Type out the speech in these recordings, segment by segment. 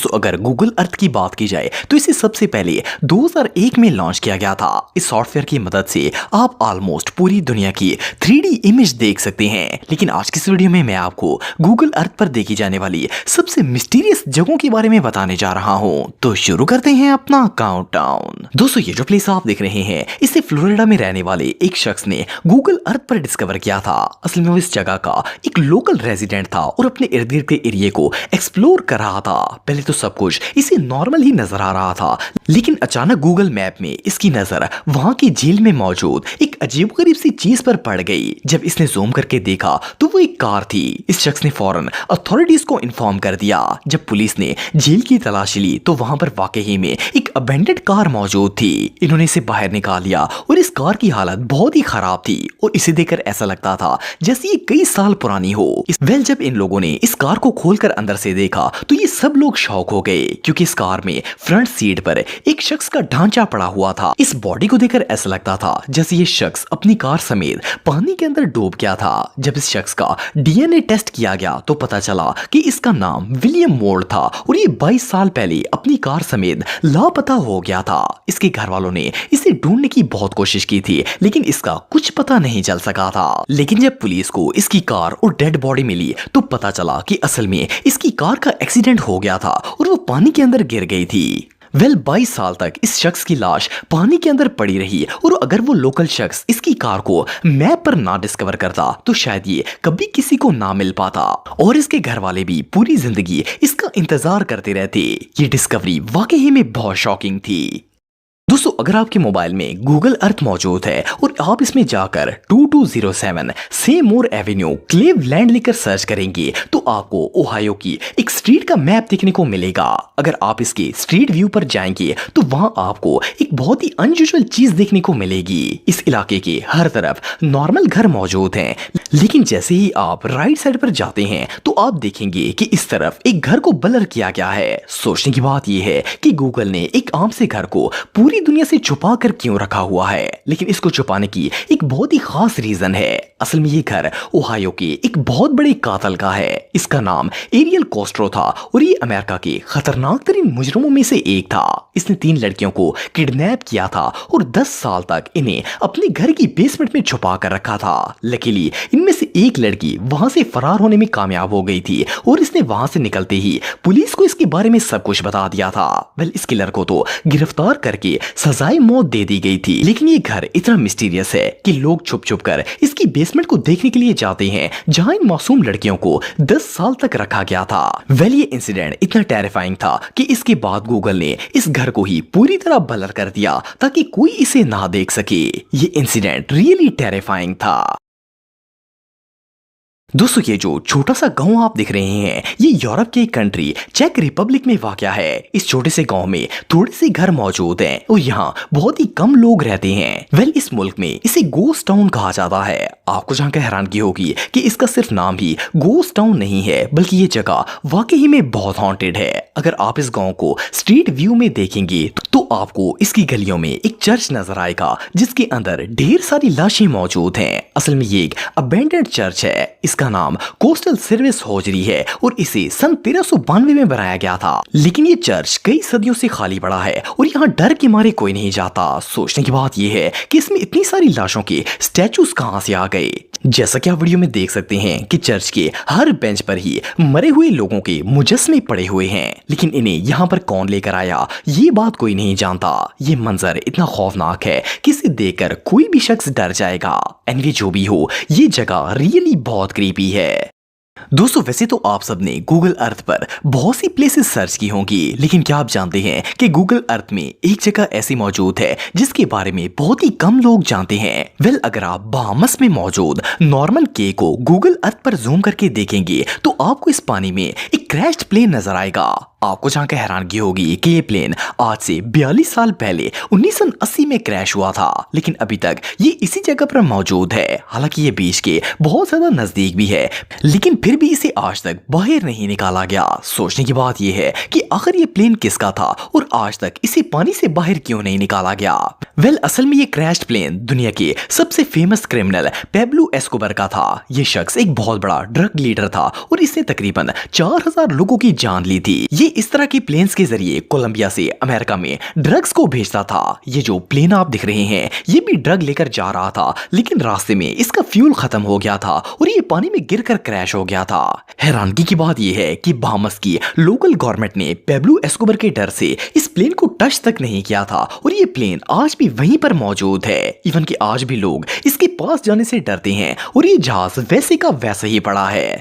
तो अगर Google Earth की बात की जाए तो इसे सबसे पहले 2001 में लॉन्च किया गया था। इस सॉफ्टवेयर की मदद से आप ऑलमोस्ट पूरी दुनिया की 3D इमेज देख सकते हैं। लेकिन आज की इस वीडियो में मैं आपको गूगल अर्थ पर देखी जाने वाली सबसे मिस्टीरियस जगहों के बारे में बताने जा रहा हूं। तो शुरू करते हैं अपना काउंटडाउन। दोस्तों, ये जो प्लेस आप देख रहे हैं इसे फ्लोरिडा में रहने वाले एक शख्स ने गूगल अर्थ पर डिस्कवर किया था। असल में वो इस जगह का एक लोकल रेजिडेंट था और अपने इर्द गिर्द के एरिया को एक्सप्लोर कर रहा था। पहले तो सब कुछ इसे नॉर्मल ही नजर आ रहा था, लेकिन अचानक गूगल मैप में इसकी नजर वहां की झील में मौजूद एक अजीबोगरीब सी चीज पर पड़ गई। जब इसने जूम करके देखा तो वो एक कार थी। इस शख्स ने फौरन अथॉरिटीज को इन्फॉर्म कर दिया। जब पुलिस ने झील की तलाशी ली तो वहां पर वाकई में एक अबेंडेड कार मौजूद थी। इन्होंने इसे बाहर निकाल लिया और इस कार की हालत बहुत ही खराब थी और इसे देखकर ऐसा लगता था जैसे ये कई साल पुरानी हो। जब इन लोगों ने इस कार को खोलकर अंदर से देखा तो ये सब लोग शॉक हो गए, क्योंकि इस कार में फ्रंट सीट पर एक शख्स का ढांचा पड़ा हुआ था। इस बॉडी को देखकर ऐसा लगता था जैसे ये शख्स अपनी कार समेत पानी के अंदर डूब गया था। जब इस शख्स का डीएनए टेस्ट किया गया तो पता चला कि इसका नाम विलियम मोर था और ये 22 साल पहले अपनी कार समेत लापता हो गया था। इसके घर वालों ने इसे ढूंढने की बहुत कोशिश की थी, लेकिन इसका कुछ पता नहीं चल सका था। लेकिन जब पुलिस को इसकी कार और डेड बॉडी मिली तो पता चला कि असल में इसकी कार का एक्सीडेंट हो गया था और वो पानी के अंदर गिर गई थी। 22 साल तक इस शख्स की लाश पानी के अंदर पड़ी रही और अगर वो लोकल शख्स इसकी कार को मैप पर ना डिस्कवर करता तो शायद ये कभी किसी को ना मिल पाता और इसके घर वाले भी पूरी जिंदगी इसका इंतजार करते रहते। ये डिस्कवरी वाकई में बहुत शॉकिंग थी। दोस्तों, अगर आपके मोबाइल में गूगल अर्थ मौजूद है और आप इसमें जाकर 2207 सेमोर एवेन्यू क्लीवलैंड लिखकर सर्च करेंगे तो आपको ओहायो की एक स्ट्रीट का मैप देखने को मिलेगा। अगर आप इसके स्ट्रीट व्यू पर जाएंगे तो वहां आपको एक बहुत ही अनयूजुअल चीज देखने को मिलेगी। इस इलाके के हर तरफ नॉर्मल घर मौजूद हैं, लेकिन जैसे ही आप राइट साइड पर जाते हैं तो आप देखेंगे कि इस तरफ एक घर को ब्लर किया गया है। सोचने की बात यह है कि गूगल ने एक आम से घर को पूरी दुनिया से छुपा कर क्यों रखा हुआ है, लेकिन इसको छुपाने की एक बहुत ही खास रीजन है। असल में ये घर ओहायो के एक बहुत बड़े कातल का है। इसका नाम एरियल कोस्ट्रो था और ये अमेरिका के खतरनाक तरीन मुजरिमों में से एक था। इसने 3 लड़कियों को किडनैप किया था और 10 साल तक इन्हें अपने घर की बेसमेंट में छुपा कर रखा था। लकीली इनमें से एक लड़की वहां से फरार होने में कामयाब हो गई थी और इसने वहां से निकलते ही पुलिस को इसके बारे में सब कुछ बता दिया था। इस किलर को तो गिरफ्तार करके सजाए मौत दे दी गई थी। लेकिन ये घर इतना मिस्टीरियस है कि लोग छुप छुप कर इसकी बेसमेंट को देखने के लिए जाते हैं, जहां इन मासूम लड़कियों को 10 साल तक रखा गया था। ये इंसिडेंट इतना टेरिफाइंग था कि इसके बाद गूगल ने इस घर को ही पूरी तरह ब्लर कर दिया ताकि कोई इसे ना देख सके। ये इंसिडेंट रियली टेरिफाइंग था। दोस्तों, ये जो छोटा सा गांव आप दिख रहे हैं ये यूरोप के कंट्री चेक रिपब्लिक में वाक़या है। इस छोटे से गांव में थोड़े से घर मौजूद हैं और यहाँ बहुत ही कम लोग रहते हैं। इस मुल्क में इसे गोस्ट टाउन कहा जाता है। आपको जानकर हैरानगी होगी कि इसका सिर्फ नाम ही गोस्ट टाउन नहीं है, बल्कि ये जगह वाकई में बहुत हॉन्टेड है। अगर आप इस गाँव को स्ट्रीट व्यू में देखेंगे तो आपको इसकी गलियों में एक चर्च नजर आएगा जिसके अंदर ढेर सारी लाशें मौजूद हैं। असल में ये एक अबेंडेड चर्च है। इसका नाम कोस्टल सर्विस हॉजरी है और इसे सन 1392 में बनाया गया था। लेकिन ये चर्च कई सदियों से खाली पड़ा है और यहाँ डर के मारे कोई नहीं जाता। सोचने की बात यह है कि इसमें इतनी सारी लाशों के स्टैचूज कहां से आ गए। जैसा कि आप वीडियो में देख सकते हैं कि चर्च के हर बेंच पर ही मरे हुए लोगों के मुजस्समे पड़े हुए हैं, लेकिन इन्हें यहाँ पर कौन लेकर आया ये बात कोई नहीं जानता। ये मंजर इतना खौफनाक है कि इसे देखकर कोई भी शख्स डर जाएगा। एंड जो भी हो, ये जगह रियली बहुत क्रीपी है। दोस्तों, वैसे तो आप सबने गूगल अर्थ पर बहुत सी प्लेसेस सर्च की होंगी, लेकिन क्या आप जानते हैं कि गूगल अर्थ में एक जगह ऐसी मौजूद है जिसके बारे में बहुत ही कम लोग जानते हैं। अगर आप बहामस में मौजूद नॉर्मल के को गूगल अर्थ पर जूम करके देखेंगे तो आपको इस पानी में एक क्रैश्ड प्लेन नजर आएगा। आपको जानकर हैरानगी होगी कि ये प्लेन आज से 42 साल पहले 1980 में क्रैश हुआ था, लेकिन अभी तक ये इसी जगह पर मौजूद है। हालांकि ये बीच के बहुत ज्यादा नजदीक भी है, लेकिन फिर भी इसे आज तक बाहर नहीं निकाला गया। सोचने की बात यह है कि आखिर ये प्लेन किसका था और आज तक इसे पानी से बाहर क्यों नहीं निकाला गया। असल में ये क्रैश्ड प्लेन दुनिया के सबसे फेमस क्रिमिनल पेब्लो एस्कोबर का था। ये शख्स एक बहुत बड़ा ड्रग लीडर था और इसने तकरीबन 4000 10,000 लोगों की जान ली थी। ये इस तरह के प्लेन्स के जरिए कोलंबिया से अमेरिका में ड्रग्स को भेजता था। ये जो प्लेन आप दिख रहे हैं ये भी ड्रग लेकर जा रहा था, लेकिन रास्ते में इसका फ्यूल खत्म हो गया था और ये पानी में गिरकर क्रैश हो गया था। हैरानगी की बात यह है कि बहामास की लोकल गवर्नमेंट ने पेब्लो एस्कोबर के डर से इस प्लेन को टच तक नहीं किया था और ये प्लेन आज भी वहीं पर मौजूद है। इवन कि आज भी लोग इसके पास जाने से डरते हैं और ये जहाज वैसे का वैसा ही पड़ा है।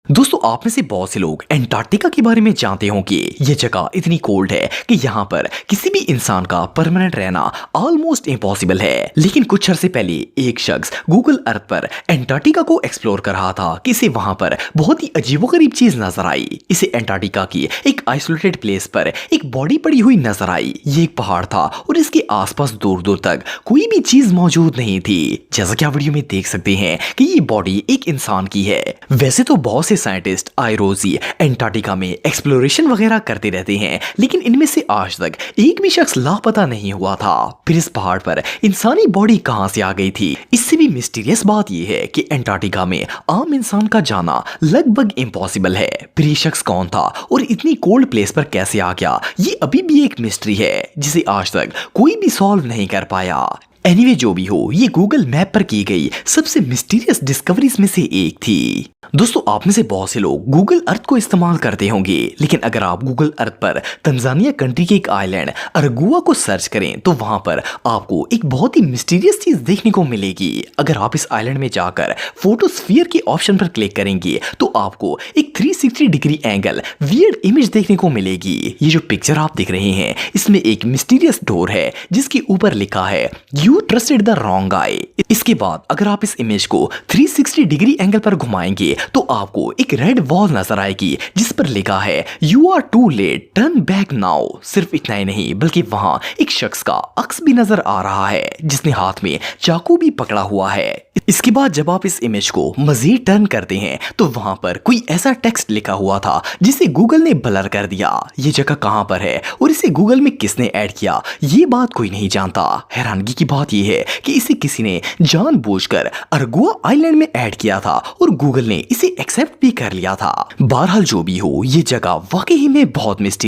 दोस्तों, आप में से बहुत से लोग एंटार्क्टिका के बारे में जानते होंगे। ये जगह इतनी कोल्ड है कि यहाँ पर किसी भी इंसान का परमानेंट रहना ऑलमोस्ट इम्पॉसिबल है। लेकिन कुछ अरसे पहले एक शख्स गूगल अर्थ पर एंटार्क्टिका को एक्सप्लोर कर रहा था कि इसे वहां पर बहुत ही अजीबोगरीब चीज नजर आई। इसे एंटार्क्टिका की एक आइसोलेटेड प्लेस पर एक बॉडी पड़ी हुई नजर आई। ये एक पहाड़ था और इसके आसपास दूर दूर तक कोई भी चीज मौजूद नहीं थी। जैसा कि आप वीडियो में देख सकते हैं कि ये बॉडी एक इंसान की है। वैसे तो बहुत से साइंटिस्ट आए रोज ही एंटार्क्टिका में एक्सप्लोरेशन वगैरह करते रहते हैं, लेकिन इनमें से आज तक एक भी शख्स लापता नहीं हुआ था। फिर इस पहाड़ पर इंसानी बॉडी कहां से आ गई थी? इससे भी मिस्टीरियस बात यह है कि एंटार्क्टिका में आम इंसान का जाना लगभग इम्पॉसिबल है। फिर ये शख्स कौन था और इतनी कोल्ड प्लेस पर कैसे आ गया, ये अभी भी एक मिस्ट्री है जिसे आज तक कोई भी सॉल्व नहीं कर पाया। एनीवे, जो भी हो, ये गूगल मैप पर की गई सबसे मिस्टीरियस डिस्कवरीज में से एक थी। दोस्तों, आप में से बहुत से लोग गूगल अर्थ को इस्तेमाल करते होंगे, लेकिन अगर आप गूगल अर्थ पर तंजानिया कंट्री के एक आइलैंड अरगुआ को सर्च करें तो वहां पर आपको एक बहुत ही मिस्टीरियस चीज देखने को मिलेगी। अगर आप इस आइलैंड में जाकर फोटोस्फीयर के ऑप्शन पर क्लिक करेंगे तो आपको एक 360 डिग्री एंगल वियर्ड इमेज देखने को मिलेगी। ये जो पिक्चर आप देख रहे हैं इसमें एक मिस्टीरियस डोर है जिसके ऊपर लिखा है You trusted the wrong guy। इसके बाद अगर आप इस इमेज को 360 डिग्री एंगल पर घुमाएंगे तो आपको एक रेड वॉल नजर आएगी जिस पर लिखा है You are too late, turn back now। सिर्फ इतना ही नहीं बल्कि वहां एक शख्स का अक्स भी नजर आ रहा है जिसने हाथ में चाकू भी पकड़ा हुआ है। इसके बाद जब आप इस इमेज को मजीद टर्न करते हैं तो वहां पर कोई ऐसा टेक्स्ट लिखा हुआ था जिसे गूगल ने ब्लर कर दिया। ये जगह कहां पर है और इसे गूगल में किसने ऐड किया, ये बात कोई नहीं जानता। हैरानगी की बात यह है कि इसे किसी ने जानबूझकर अरगुआ आइलैंड में ऐड किया था और गूगल ने इसे एक्सेप्ट भी कर लिया था। बहरहाल जो भी हो, ये जगह वाकई में बहुत मिस्टी